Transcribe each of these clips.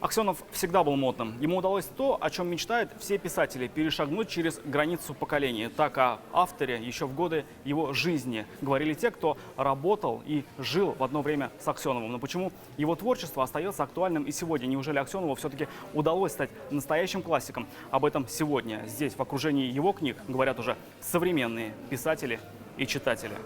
Аксенов всегда был модным. Ему удалось то, о чем мечтают все писатели – перешагнуть через границу поколений. Так о авторе еще в годы его жизни говорили те, кто работал и жил в одно время с Аксеновым. Но почему его творчество остается актуальным и сегодня? Неужели Аксенову все-таки удалось стать настоящим классиком? Об этом сегодня здесь, в окружении его книг, говорят уже современные писатели и читатели.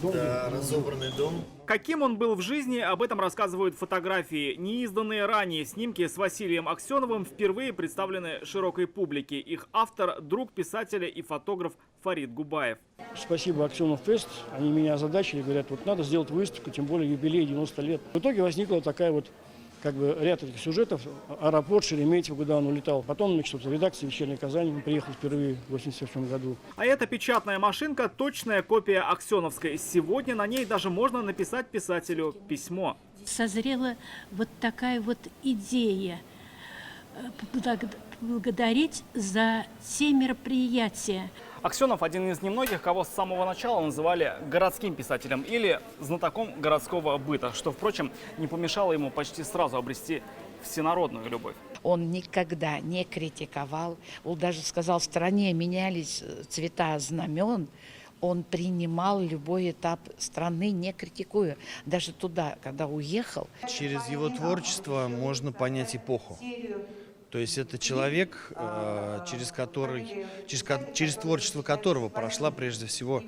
Да, разобранный дом. Каким он был в жизни, об этом рассказывают фотографии. Неизданные ранее снимки с Василием Аксеновым впервые представлены широкой публике. Их автор – друг писателя и фотограф Фарид Губаев. Спасибо Аксенов Фест. Они меня озадачили, говорят, вот надо сделать выставку, тем более юбилей 90 лет. В итоге возникла такая вот ряд этих сюжетов. Аэропорт Шереметьево, куда он улетал. Потом, значит, в редакции «Вечерней Казани» он приехал впервые в 1987 году. А эта печатная машинка – точная копия аксеновской. Сегодня на ней даже можно написать писателю письмо. Созрела вот такая вот идея поблагодарить за те мероприятия. Аксенов – один из немногих, кого с самого начала называли городским писателем или знатоком городского быта, что, впрочем, не помешало ему почти сразу обрести всенародную любовь. Он никогда не критиковал, он даже сказал, в стране менялись цвета знамен, он принимал любой этап страны, не критикуя. Даже туда, когда уехал. Через его творчество можно понять эпоху. То есть это человек, через творчество которого прошла прежде всего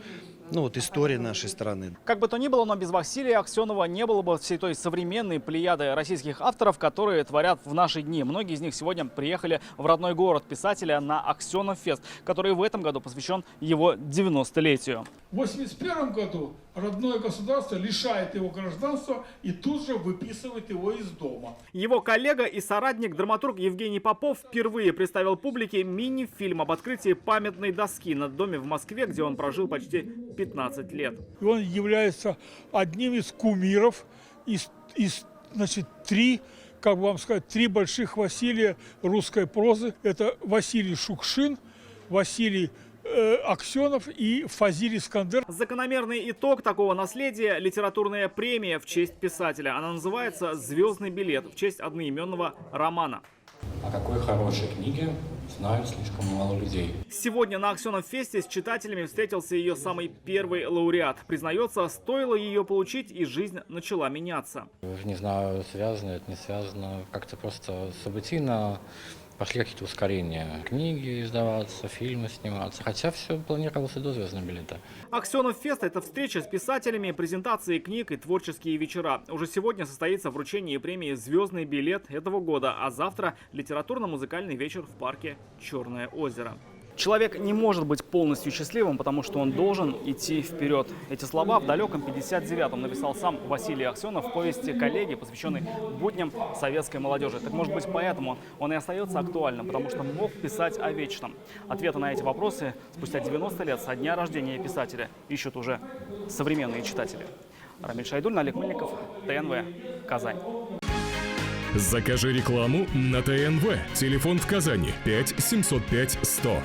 история нашей страны. Как бы то ни было, но без Василия Аксенова не было бы всей той современной плеяды российских авторов, которые творят в наши дни. Многие из них сегодня приехали в родной город писателя на Аксенов Фест, который в этом году посвящен его 90-летию. В 1981 году родное государство лишает его гражданства и тут же выписывает его из дома. Его коллега и соратник, драматург Евгений Попов, впервые представил публике мини-фильм об открытии памятной доски над домом в Москве, где он прожил почти 15 лет. И он является одним из кумиров из три больших Василия русской прозы. Это Василий Шукшин, Василий Аксенов и Фазиль Искандер. Закономерный итог такого наследия – литературная премия в честь писателя. Она называется «Звездный билет» в честь одноименного романа. О какой хорошей книге знают слишком мало людей. Сегодня на Аксенов Фесте с читателями встретился ее самый первый лауреат. Признается, стоило ее получить, и жизнь начала меняться. Не знаю, связано это, не связано. Как-то просто событийно пошли какие-то ускорения. Книги издаваться, фильмы сниматься. Хотя все планировалось и до «Звездного билета». Аксенов Фест – это встреча с писателями, презентации книг и творческие вечера. Уже сегодня состоится вручение премии «Звездный билет» этого года, а завтра – литературно-музыкальный вечер в парке «Черное озеро». Человек не может быть полностью счастливым, потому что он должен идти вперед. Эти слова в далеком 59-м написал сам Василий Аксенов в повести «Коллеги», посвященной будням советской молодежи. Так может быть, поэтому он и остается актуальным, потому что мог писать о вечном. Ответы на эти вопросы спустя 90 лет со дня рождения писателя ищут уже современные читатели. Рамиль Шайдуллин, Олег Мельников, ТНВ, Казань. Закажи рекламу на ТНВ. Телефон в Казани 5 705 100.